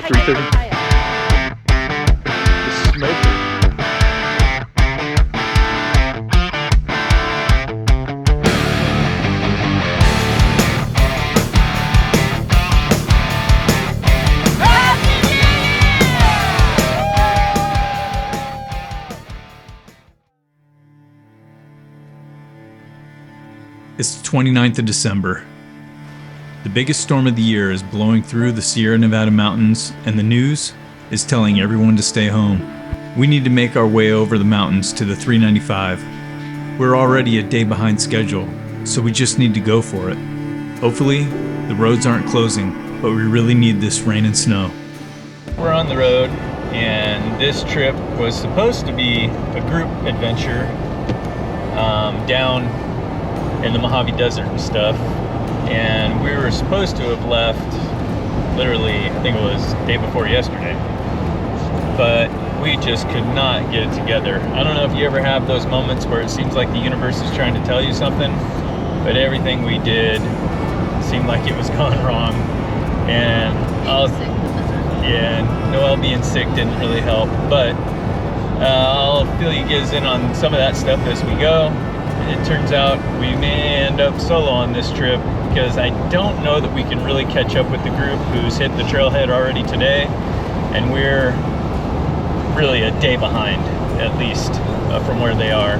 3:30. The smoker. It's the 29th of December. The biggest storm of the year is blowing through the Sierra Nevada mountains, and the news is telling everyone to stay home. We need to make our way over the mountains to the 395. We're already a day behind schedule, so we just need to go for it. Hopefully, the roads aren't closing, but we really need this rain and snow. We're on the road, and this trip was supposed to be a group adventure down in the Mojave Desert and stuff, and we were supposed to have left literally, I think it was the day before yesterday, but we just could not get it together. I don't know if you ever have those moments where it seems like the universe is trying to tell you something, but everything we did seemed like it was going wrong. And Noelle being sick didn't really help, but I'll fill you guys in on some of that stuff as we go. It turns out we may end up solo on this trip because I don't know that we can really catch up with the group who's hit the trailhead already today, and we're really a day behind, at least from where they are.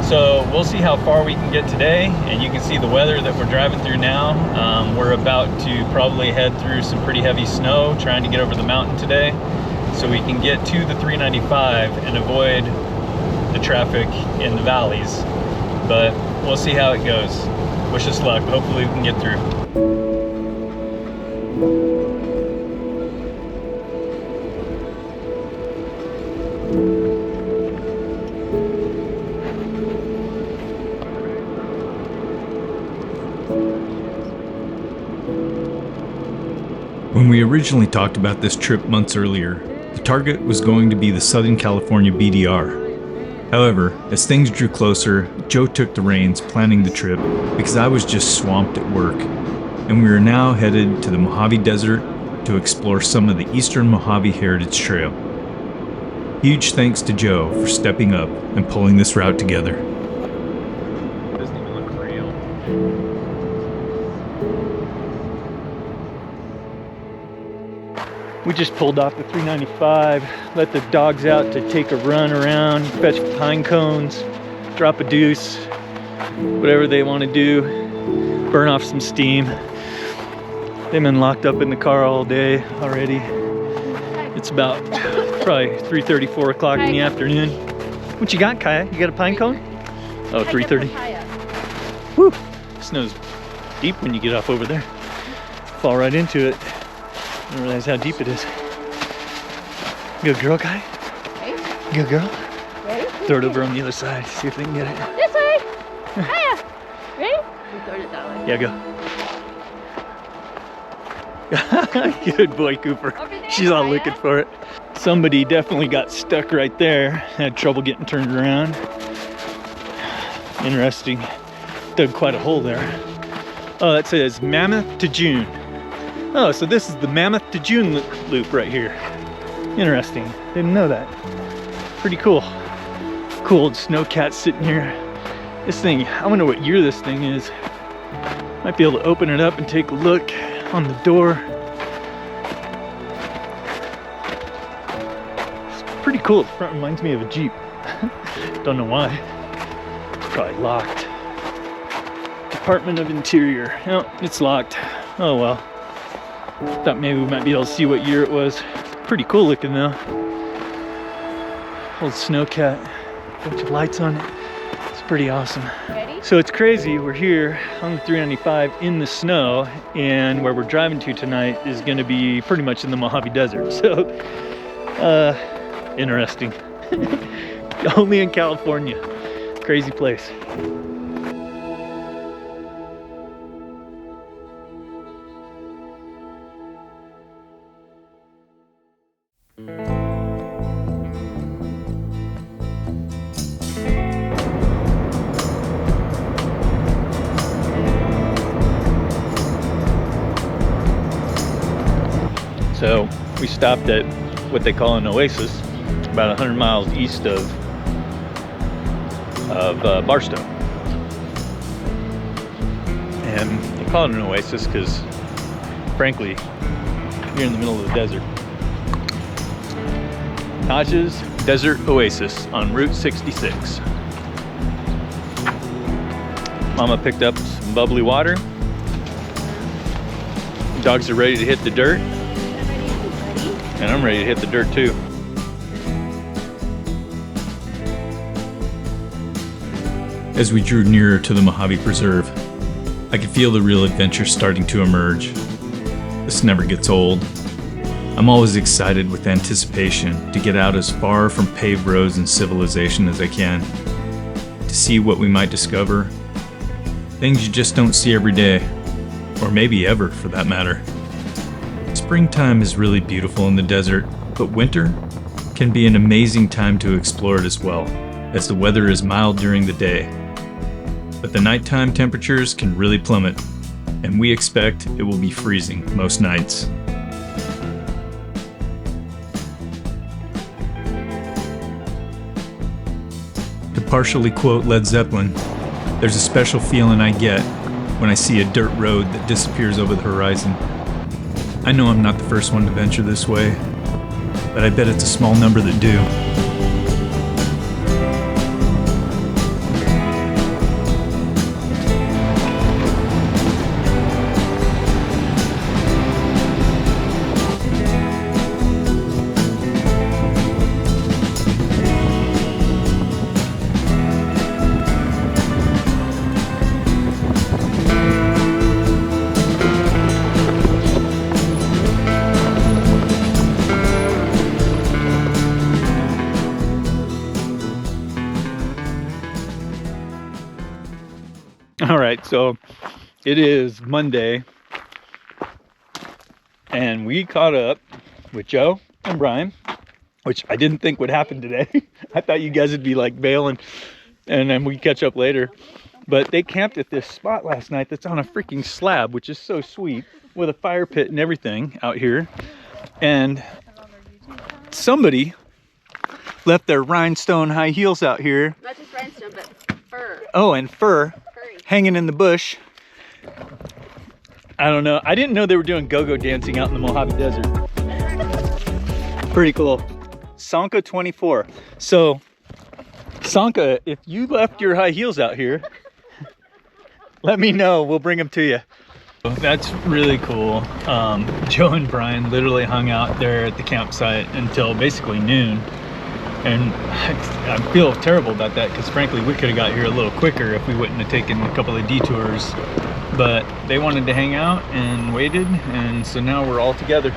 So we'll see how far we can get today, and you can see the weather that we're driving through now. We're about to probably head through some pretty heavy snow trying to get over the mountain today, so we can get to the 395 and avoid the traffic in the valleys. But we'll see how it goes. Wish us luck. Hopefully we can get through. When we originally talked about this trip months earlier, the target was going to be the Southern California BDR. However, as things drew closer, Joe took the reins planning the trip because I was just swamped at work, and we are now headed to the Mojave Desert to explore some of the Eastern Mojave Heritage Trail. Huge thanks to Joe for stepping up and pulling this route together. Doesn't even look real. We just pulled off the 395, let the dogs out to take a run around, fetch pine cones, drop a deuce, whatever they want to do, burn off some steam. They've been locked up in the car all day already. It's about probably 3:30, 4 o'clock in the afternoon. What you got, Kaya? You got a pine cone? Oh, 3:30. Woo! Snow's deep when you get off over there. Fall right into it. I didn't realize how deep it is. Good girl, Kai. Ready? Good girl. Ready? Throw it over on the other side. See if they can get it. This way. Hiya. Ready? You throw it that way. Yeah, go. Good boy, Cooper. She's all looking for it. Somebody definitely got stuck right there. Had trouble getting turned around. Interesting. Dug quite a hole there. Oh, that says Mammoth to June. Oh, so this is the Mammoth to June loop right here. Interesting. Didn't know that. Pretty cool. Cool old snowcat sitting here. This thing, I wonder what year this thing is. Might be able to open it up and take a look on the door. It's pretty cool. The front reminds me of a Jeep. Don't know why. Probably locked. Department of Interior. No, it's locked. Oh well. Thought maybe we might be able to see what year it was. Pretty cool looking though. Old snowcat. Bunch of lights on it. It's pretty awesome. Ready? So it's crazy. We're here on the 395 in the snow, and where we're driving to tonight is going to be pretty much in the Mojave Desert. So, interesting. Only in California. Crazy place. So we stopped at what they call an oasis, about 100 miles east of Barstow. And they call it an oasis because, frankly, you're in the middle of the desert. Taj's Desert Oasis on Route 66. Mama picked up some bubbly water. Dogs are ready to hit the dirt. And I'm ready to hit the dirt too. As we drew nearer to the Mojave Preserve, I could feel the real adventure starting to emerge. This never gets old. I'm always excited with anticipation to get out as far from paved roads and civilization as I can, to see what we might discover, things you just don't see every day, or maybe ever for that matter. Springtime is really beautiful in the desert, but winter can be an amazing time to explore it as well, as the weather is mild during the day. But the nighttime temperatures can really plummet, and we expect it will be freezing most nights. To partially quote Led Zeppelin, there's a special feeling I get when I see a dirt road that disappears over the horizon. I know I'm not the first one to venture this way, but I bet it's a small number that do. All right, so it is Monday, and we caught up with Joe and Brian, which I didn't think would happen today. I thought you guys would be like bailing, and then we'd catch up later. But they camped at this spot last night that's on a freaking slab, which is so sweet, with a fire pit and everything out here. And somebody left their rhinestone high heels out here. Not just rhinestone, but fur. Oh, and fur. Furry. Hanging in the bush. I don't know. I didn't know they were doing go-go dancing out in the Mojave Desert. Pretty cool. Sanka 24. So, Sanka, if you left your high heels out here, let me know. We'll bring them to you. That's really cool. Joe and Brian literally hung out there at the campsite until basically noon. And I feel terrible about that because frankly we could have got here a little quicker if we wouldn't have taken a couple of detours, but they wanted to hang out and waited, and so now we're all together.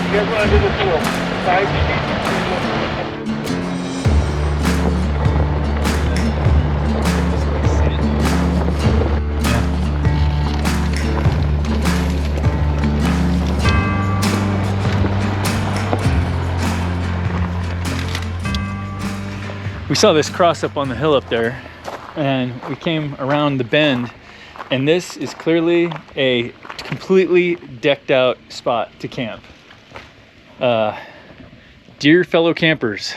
You guys want to do this little side? We saw this cross up on the hill up there, and we came around the bend, and this is clearly a completely decked out spot to camp. Dear fellow campers,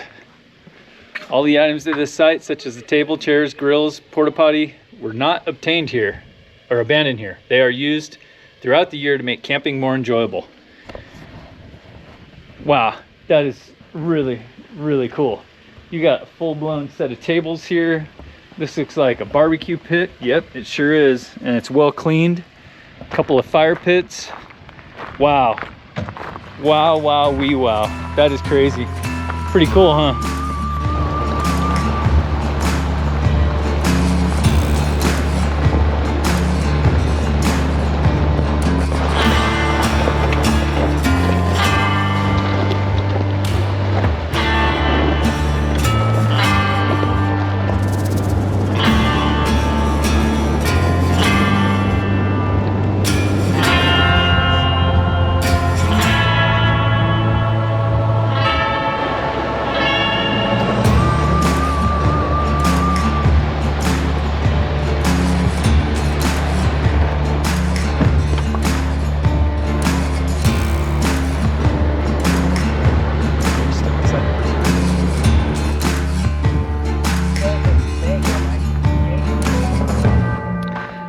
all the items at this site, such as the table, chairs, grills, porta potty, were not obtained here or abandoned here. They are used throughout the year to make camping more enjoyable. Wow, that is really, really cool. You got a full-blown set of tables here. This looks like a barbecue pit. Yep, it sure is. And it's well cleaned. A couple of fire pits. Wow. Wow, wow, wee wow. That is crazy. Pretty cool, huh?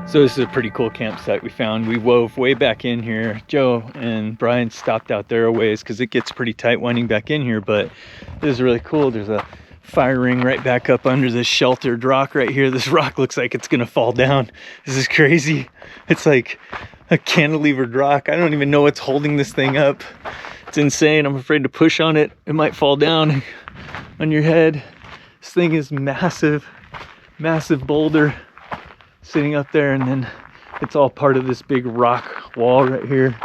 So this is a pretty cool campsite we found. We wove way back in here. Joe and Brian stopped out there a ways because it gets pretty tight winding back in here, but this is really cool. There's a fire ring right back up under this sheltered rock right here. This rock looks like it's gonna fall down. This is crazy. It's like a cantilevered rock. I don't even know what's holding this thing up. It's insane. I'm afraid to push on it. It might fall down on your head. This thing is massive, massive boulder sitting up there, and then it's all part of this big rock wall right here.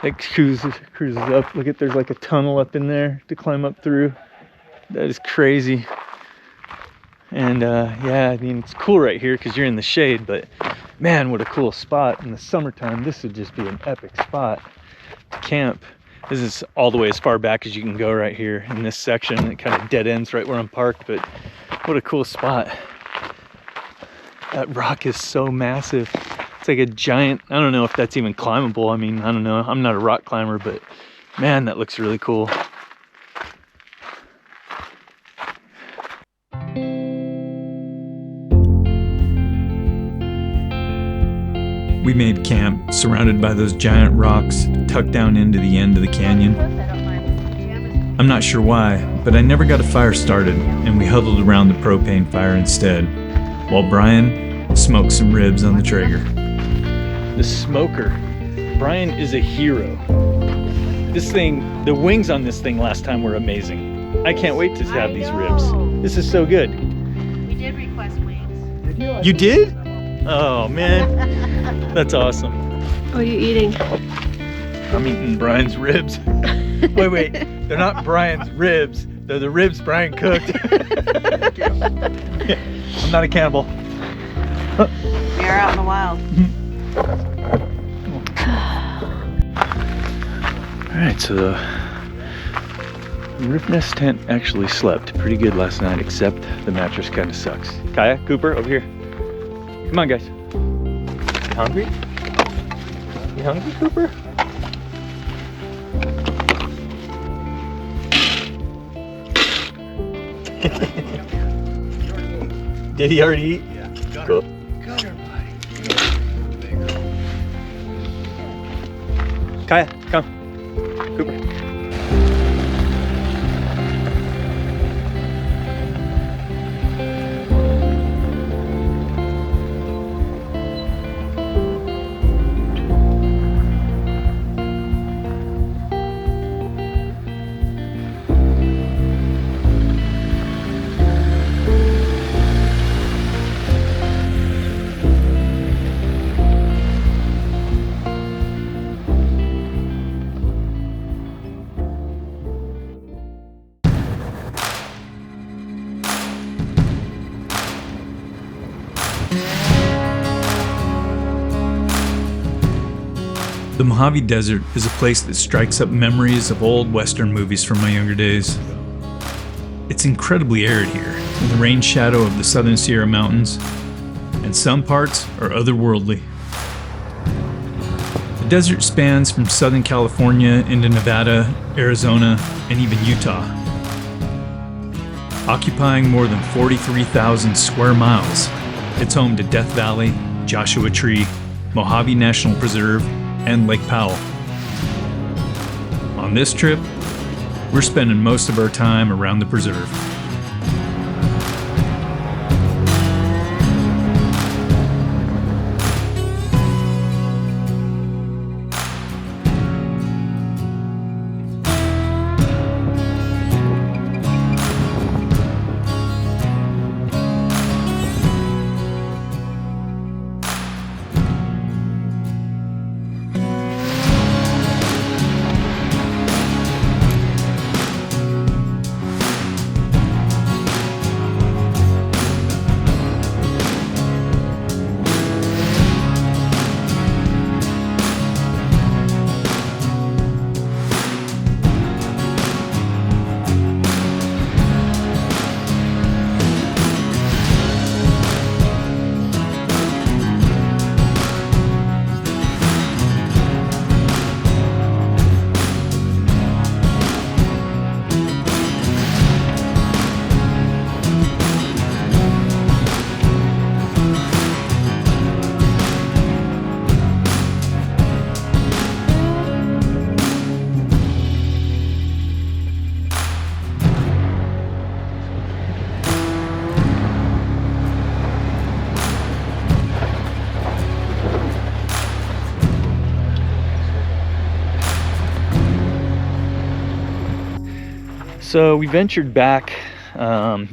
It cruises up. Look at, there's like a tunnel up in there to climb up through. That is crazy. And yeah, I mean, it's cool right here because you're in the shade, but man, what a cool spot. In the summertime, this would just be an epic spot to camp. This is all the way as far back as you can go right here in this section. It kind of dead ends right where I'm parked, but what a cool spot. That rock is so massive. It's like a giant, I don't know if that's even climbable. I mean, I don't know. I'm not a rock climber, but man, that looks really cool. We made camp surrounded by those giant rocks tucked down into the end of the canyon. I'm not sure why, but I never got a fire started, and we huddled around the propane fire instead, while Brian smoked some ribs on the Traeger. The smoker. Brian is a hero. This thing, the wings on this thing last time were amazing. I can't wait to have these ribs. This is so good. We did request wings. You did? Oh man, that's awesome. What are you eating? I'm eating Brian's ribs. Wait, they're not Brian's ribs. They're the ribs Brian cooked. I'm not a cannibal. We are out in the wild. Alright, so the roof nest tent actually slept pretty good last night, except the mattress kind of sucks. Kaya, Cooper, over here. Come on, guys. You hungry? You hungry, Cooper? Did he already eat? Yeah. Cool. Kaya, come. Cooper. The Mojave Desert is a place that strikes up memories of old Western movies from my younger days. It's incredibly arid here, in the rain shadow of the southern Sierra Mountains, and some parts are otherworldly. The desert spans from Southern California into Nevada, Arizona, and even Utah, occupying more than 43,000 square miles. It's home to Death Valley, Joshua Tree, Mojave National Preserve, and Lake Powell. On this trip, we're spending most of our time around the preserve. So we ventured back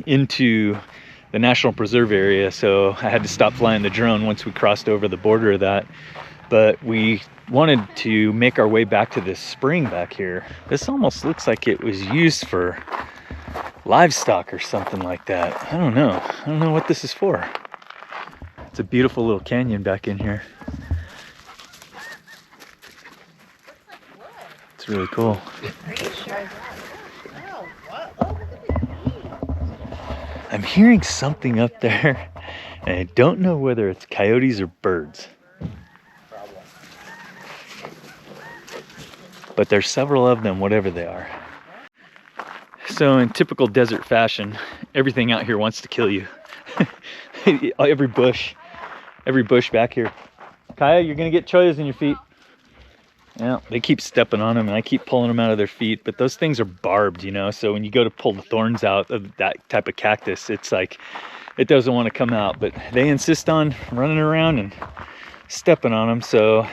into the National Preserve area, so I had to stop flying the drone once we crossed over the border of that. But we wanted to make our way back to this spring back here. This almost looks like it was used for livestock or something like that. I don't know what this is for. It's a beautiful little canyon back in here. It's really cool. I'm hearing something up there, and I don't know whether it's coyotes or birds. But there's several of them, whatever they are. So in typical desert fashion, everything out here wants to kill you. every bush back here. Kaya, you're gonna get choyas in your feet. Yeah, they keep stepping on them and I keep pulling them out of their feet, but those things are barbed, you know, so when you go to pull the thorns out of that type of cactus, it's like, it doesn't want to come out, but they insist on running around and stepping on them, so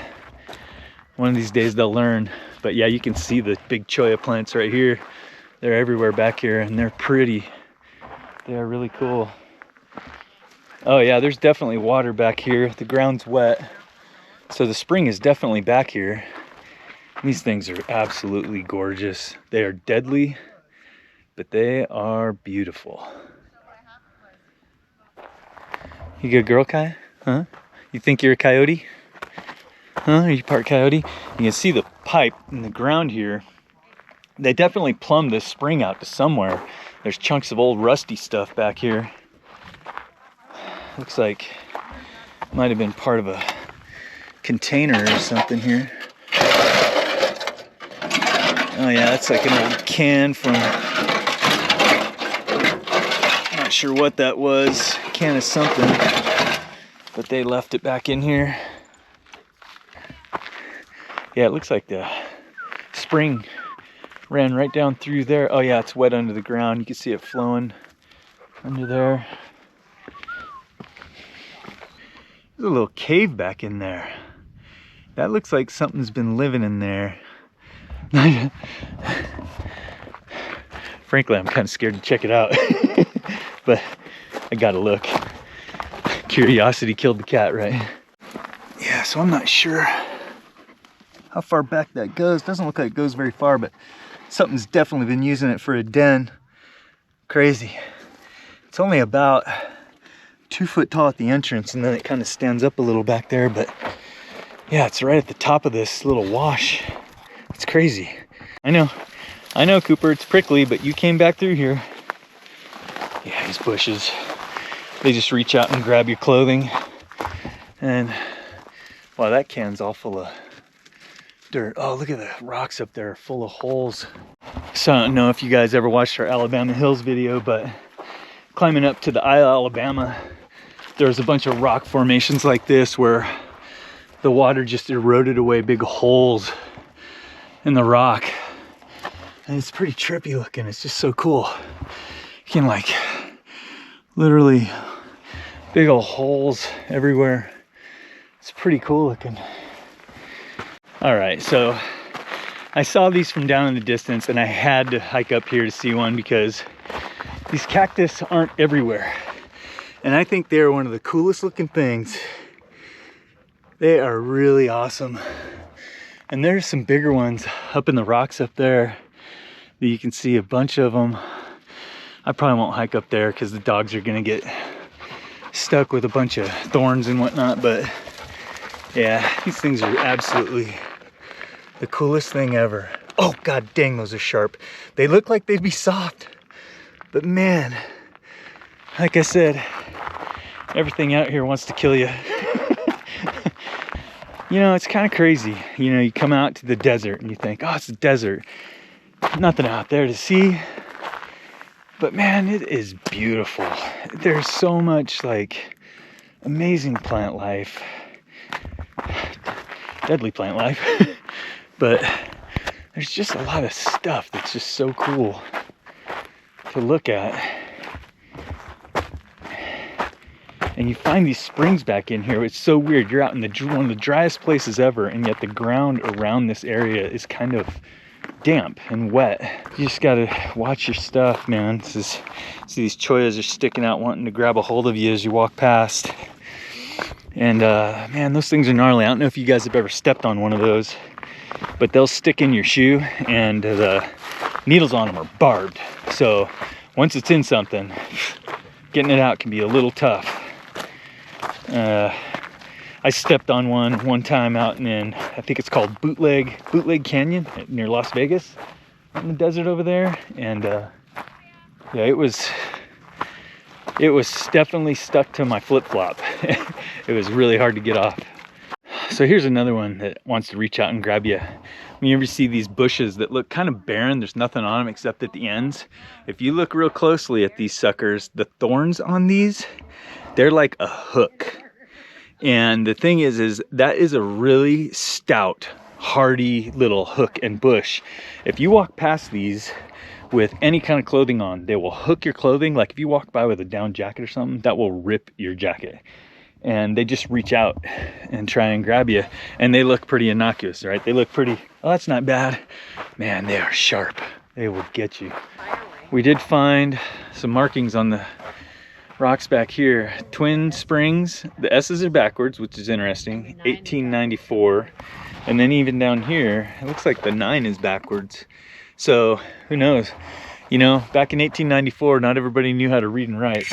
one of these days they'll learn. But yeah, you can see the big cholla plants right here. They're everywhere back here and they're pretty. They are really cool. Oh yeah, there's definitely water back here. The ground's wet, so the spring is definitely back here. These things are absolutely gorgeous. They are deadly, but they are beautiful. You good girl, Kai? Huh? You think you're a coyote? Huh? Are you part coyote? You can see the pipe in the ground here. They definitely plumbed this spring out to somewhere. There's chunks of old rusty stuff back here. Looks like it might have been part of a container or something here. Oh yeah, that's like an old can from, not sure what that was, can of something, but they left it back in here. Yeah, it looks like the spring ran right down through there. Oh yeah, it's wet under the ground. You can see it flowing under there. There's a little cave back in there. That looks like something's been living in there. Frankly, I'm kind of scared to check it out, but I gotta look. Curiosity killed the cat, right? Yeah, so I'm not sure how far back that goes. Doesn't look like it goes very far, but something's definitely been using it for a den. Crazy. It's only about 2 foot tall at the entrance, and then it kind of stands up a little back there, but yeah, it's right at the top of this little wash. It's crazy. I know, Cooper, it's prickly, but you came back through here. Yeah, these bushes, they just reach out and grab your clothing. And wow, that can's all full of dirt. Oh, look at the rocks up there, full of holes. So I don't know if you guys ever watched our Alabama Hills video, but climbing up to the Isle, Alabama, there's a bunch of rock formations like this where the water just eroded away big holes in the rock. And it's pretty trippy looking. It's just so cool. You can like literally big old holes everywhere. It's pretty cool looking. All right, so I saw these from down in the distance and I had to hike up here to see one because these cactus aren't everywhere. And I think they're one of the coolest looking things. They are really awesome. And there's some bigger ones up in the rocks up there that you can see a bunch of them. I probably won't hike up there because the dogs are gonna get stuck with a bunch of thorns and whatnot, but yeah, these things are absolutely the coolest thing ever. Oh god dang, those are sharp. They look like they'd be soft, but man, like I said, everything out here wants to kill you. You know, it's kind of crazy. You know, you come out to the desert and you think, oh, it's a desert. Nothing out there to see. But man, it is beautiful. There's so much like amazing plant life. Deadly plant life. But there's just a lot of stuff that's just so cool to look at. And you find these springs back in here. It's so weird. You're out in one of the driest places ever, and yet the ground around this area is kind of damp and wet. You just gotta watch your stuff, man. See, these choyas are sticking out wanting to grab a hold of you as you walk past. And man, those things are gnarly. I don't know if you guys have ever stepped on one of those, but they'll stick in your shoe and the needles on them are barbed. So once it's in something, getting it out can be a little tough. I stepped on one time out in, I think it's called Bootleg Canyon near Las Vegas, out in the desert over there. And yeah, it was definitely stuck to my flip-flop. It was really hard to get off. So here's another one that wants to reach out and grab you. When you ever see these bushes that look kind of barren, there's nothing on them except at the ends. If you look real closely at these suckers, the thorns on these, they're like a hook. And the thing is that is a really stout, hardy little hook and bush. If you walk past these with any kind of clothing on, they will hook your clothing. Like if you walk by with a down jacket or something, that will rip your jacket. And they just reach out and try and grab you. And they look pretty innocuous, right? They look pretty, oh, that's not bad. Man, they are sharp. They will get you. We did find some markings on the rocks back here. Twin Springs, the S's are backwards, which is interesting. 1894. And then even down here, it looks like the 9 is backwards. So who knows? You know, back in 1894, not everybody knew how to read and write.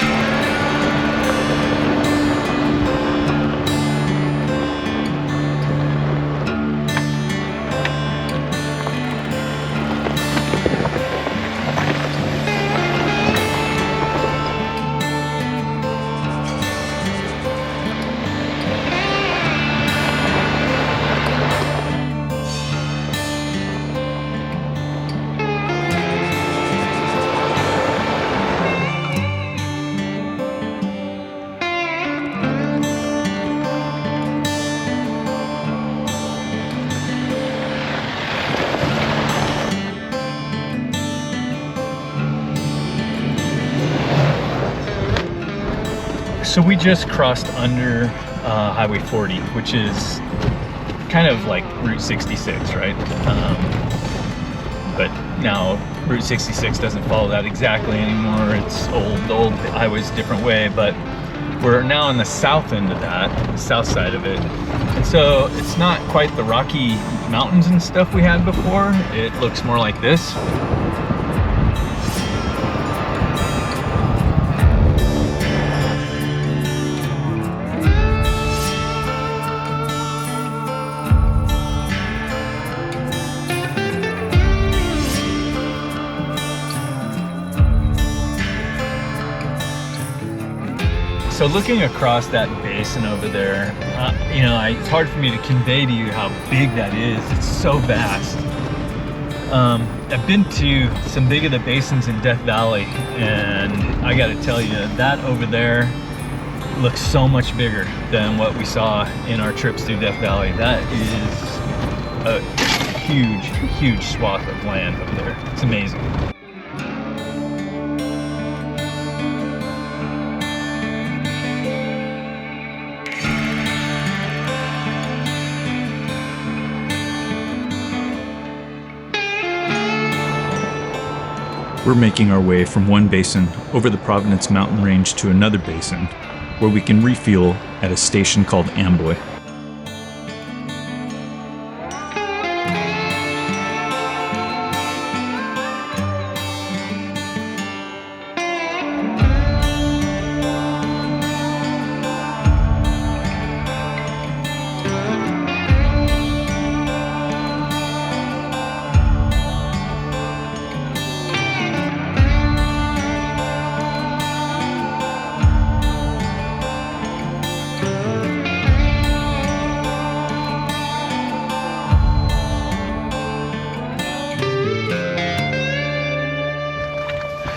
So we just crossed under Highway 40, which is kind of like Route 66, right? But now Route 66 doesn't follow that exactly anymore. It's old. The old highway's a different way, but we're now on the south end of that, the south side of it. And so it's not quite the rocky mountains and stuff we had before. It looks more like this. So looking across that basin over there, you know, it's hard for me to convey to you how big that is. It's so vast. I've been to some big of the basins in Death Valley, and I got to tell you, that over there looks so much bigger than what we saw in our trips through Death Valley. That is a huge, huge swath of land over there. It's amazing. We're making our way from one basin over the Providence mountain range to another basin, where we can refuel at a station called Amboy.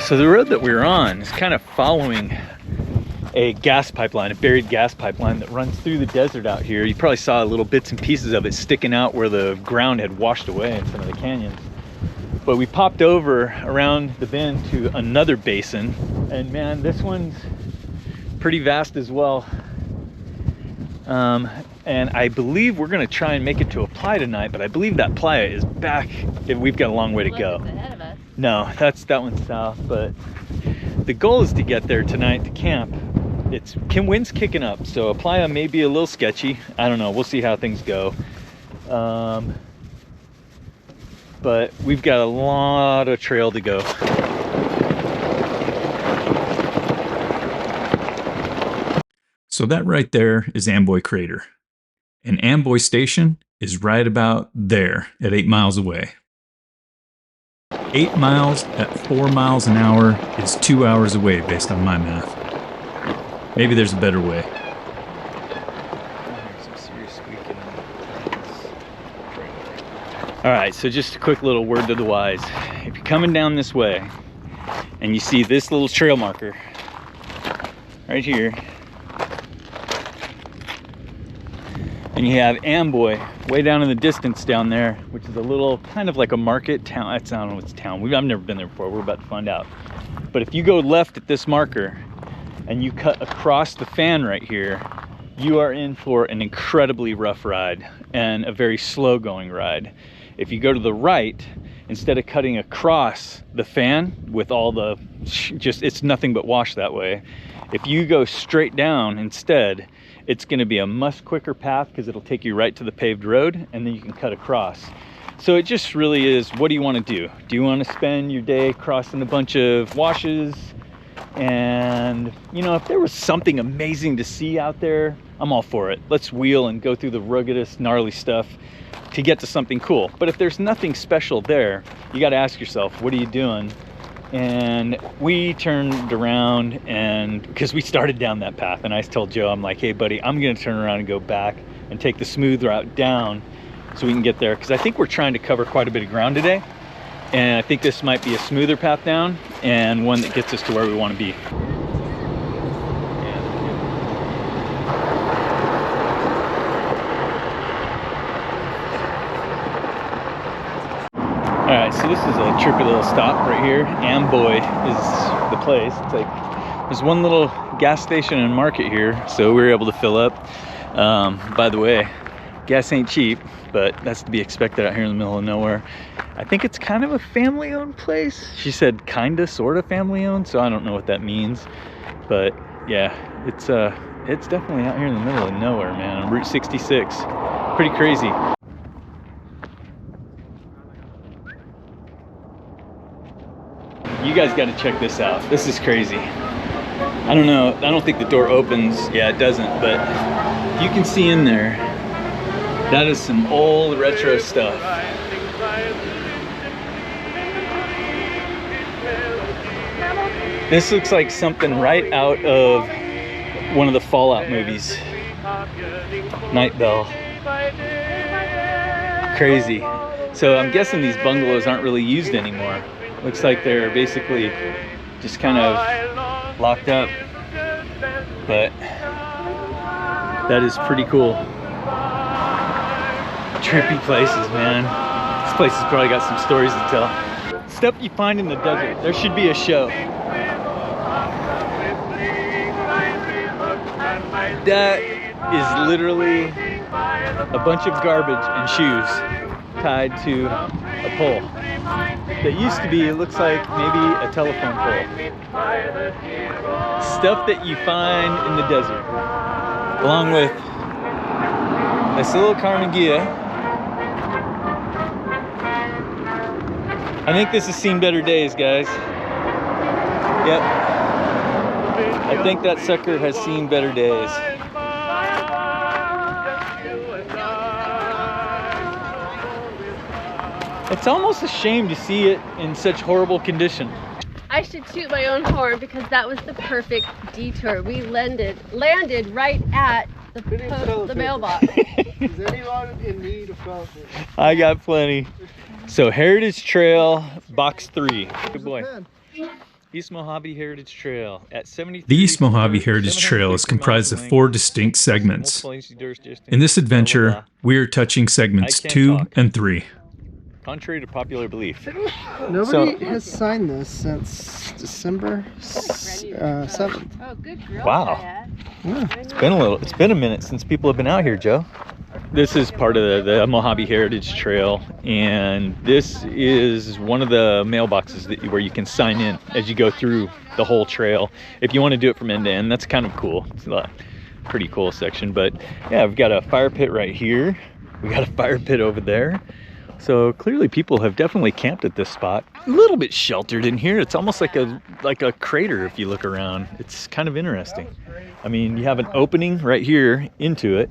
So the road that we were on is kind of following a gas pipeline, a buried gas pipeline that runs through the desert out here. You probably saw little bits and pieces of it sticking out where the ground had washed away in some of the canyons. But we popped over around the bend to another basin, and man, this one's pretty vast as well. And And I believe we're gonna try and make it to a playa tonight, but I believe that playa is back. We've got a long way to go. It's ahead of us. No, that one's south, but the goal is to get there tonight to camp. Wind's kicking up, so a playa may be a little sketchy. I don't know, we'll see how things go. But we've got a lot of trail to go. So that right there is Amboy Crater. And Amboy Station is right about there at 8 miles away. 8 miles at 4 miles an hour is 2 hours away based on my math. Maybe there's a better way. All right, so just a quick little word to the wise. If you're coming down this way and you see this little trail marker right here, and you have Amboy way down in the distance down there, which is a little kind of like a market town. I don't know what's town. I've never been there before. We're about to find out. But if you go left at this marker and you cut across the fan right here, you are in for an incredibly rough ride and a very slow going ride. If you go to the right, instead of cutting across the fan with all the, it's nothing but wash that way. If you go straight down instead, it's gonna be a much quicker path because it'll take you right to the paved road and then you can cut across. So it just really is, what do you wanna do? Do you wanna spend your day crossing a bunch of washes? And you know, if there was something amazing to see out there, I'm all for it. Let's wheel and go through the ruggedest, gnarly stuff to get to something cool. But if there's nothing special there, you got to ask yourself, what are you doing? And we turned around, and because we started down that path, and I told Joe, I'm like, hey buddy, I'm gonna turn around and go back and take the smooth route down so we can get there, because I think we're trying to cover quite a bit of ground today, and I think this might be a smoother path down and one that gets us to where we want to be. All right, so this is a trippy little stop right here. Amboy is the place. It's like, there's one little gas station and market here, so we were able to fill up. By the way, gas ain't cheap, but that's to be expected out here in the middle of nowhere. I think it's kind of a family-owned place. She said kinda, sorta family-owned, so I don't know what that means. But yeah, it's definitely out here in the middle of nowhere, man, on Route 66. Pretty crazy. You guys got to check this out. This is crazy. I don't know. I don't think the door opens. Yeah, it doesn't. But you can see in there. That is some old retro stuff. This looks like something right out of one of the Fallout movies. Night Bell. Crazy. So I'm guessing these bungalows aren't really used anymore. Looks like they're basically just kind of locked up, but that is pretty cool. Trippy places, man. This place has probably got some stories to tell. Stuff you find in the desert. There should be a show. That is literally a bunch of garbage and shoes tied to a pole. That used to be, it looks like maybe a telephone pole. Stuff that you find in the desert. Along with this little Carmen Gia. I think this has seen better days, guys. Yep. I think that sucker has seen better days. It's almost a shame to see it in such horrible condition. I should toot my own horn because that was the perfect detour. We landed right at the mailbox. Is anyone in need of toilet paper? I got plenty. So Heritage Trail, box 3. Good boy. East Mojave Heritage Trail at 73. The East Mojave Heritage Trail is comprised of 4 distinct segments. In this adventure, we are touching segments 2 and 3. Contrary to popular belief. Nobody has signed this since December 7th. Oh, good girl. Wow. Dad. It's been a minute since people have been out here, Joe. This is part of the Mojave Heritage Trail, and this is one of the mailboxes where you can sign in as you go through the whole trail. If you want to do it from end to end, that's kind of cool. It's a pretty cool section, but yeah, we've got a fire pit right here. We got a fire pit over there. So clearly people have definitely camped at this spot. A little bit sheltered in here. It's almost like a crater if you look around. It's kind of interesting. I mean, you have an opening right here into it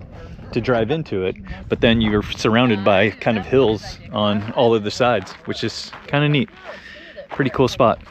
to drive into it, but then you're surrounded by kind of hills on all of the sides, which is kind of neat. Pretty cool spot.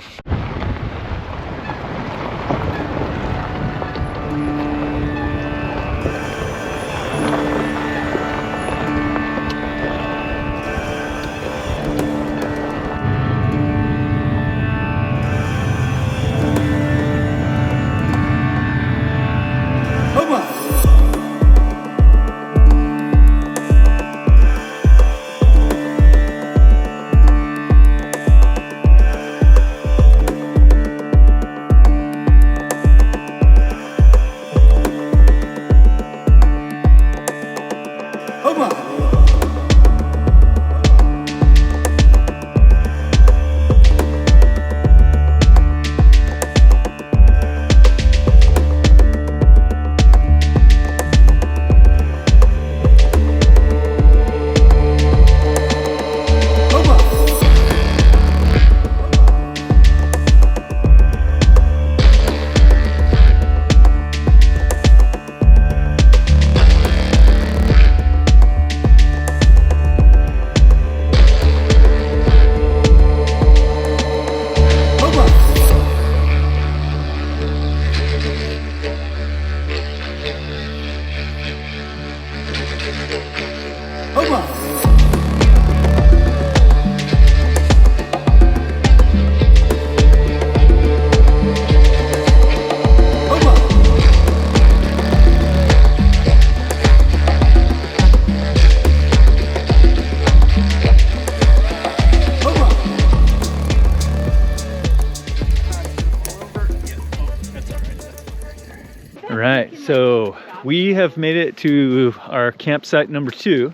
Right, so we have made it to our campsite number 2.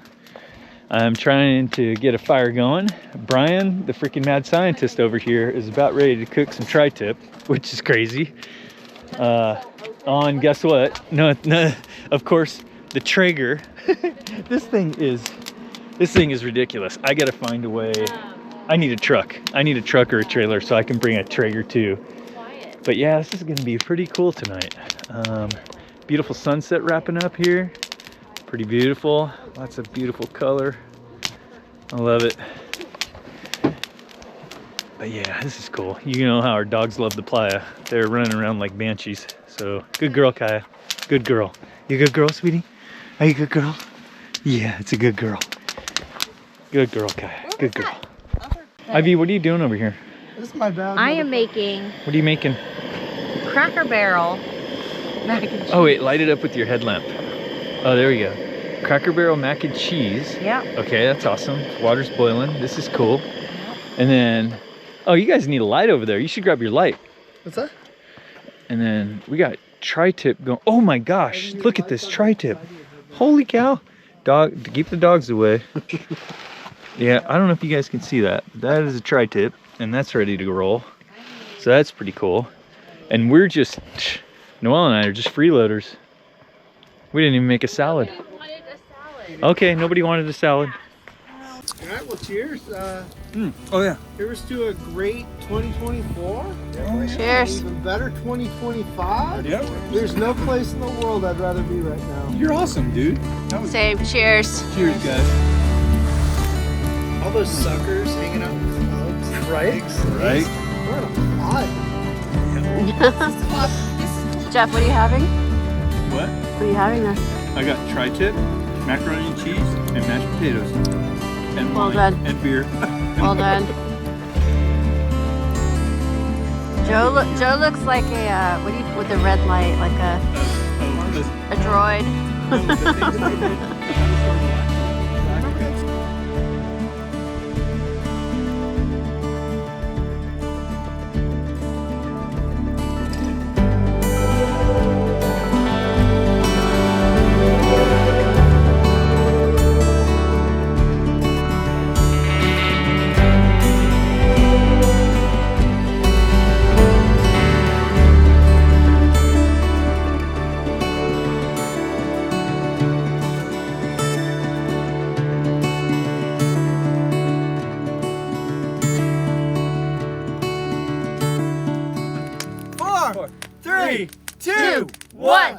I'm trying to get a fire going. Brian, the freaking mad scientist over here, is about ready to cook some tri-tip, which is crazy. On guess what? No, of course, the Traeger. This thing is ridiculous. I gotta find a way. I need a truck. I need a truck or a trailer so I can bring a Traeger too. But yeah, this is gonna be pretty cool tonight. Beautiful sunset wrapping up here. Pretty beautiful. Lots of beautiful color. I love it. But yeah, this is cool. You know how our dogs love the playa. They're running around like banshees. So good girl, Kaya. Good girl. You a good girl, sweetie? Are you a good girl? Yeah, it's a good girl. Good girl, Kaya. Good girl. Ivy, what are you doing over here? This is my bad. I am making What are you making? Cracker Barrel mac and cheese. Oh wait, light it up with your headlamp. Oh, there we go. Cracker Barrel mac and cheese. Yeah. Okay, that's awesome. Water's boiling. This is cool. And then, oh, you guys need a light over there. You should grab your light. What's that? And then we got tri-tip going. Oh my gosh, look at this tri-tip. Holy cow. Dog, to keep the dogs away. Yeah, I don't know if you guys can see that. That is a tri-tip, and that's ready to roll. So that's pretty cool. And we're just, Noelle and I are just freeloaders. We didn't even make a salad. Okay, nobody wanted a salad. All right, well, cheers. Oh yeah. Here's to a great 2024. Cheers. Even better 2025. Yep. There's no place in the world I'd rather be right now. You're awesome, dude. Same. Cheers. Cheers, guys. All those suckers hanging out with clubs. Right? Right? We're on a lot. Jeff, what are you having? What? What are you having there? I got tri-tip, macaroni and cheese, and mashed potatoes. And Well wine, done. and beer. Well done. Joe looks like a what do you with the red light, like a droid. 2, 1.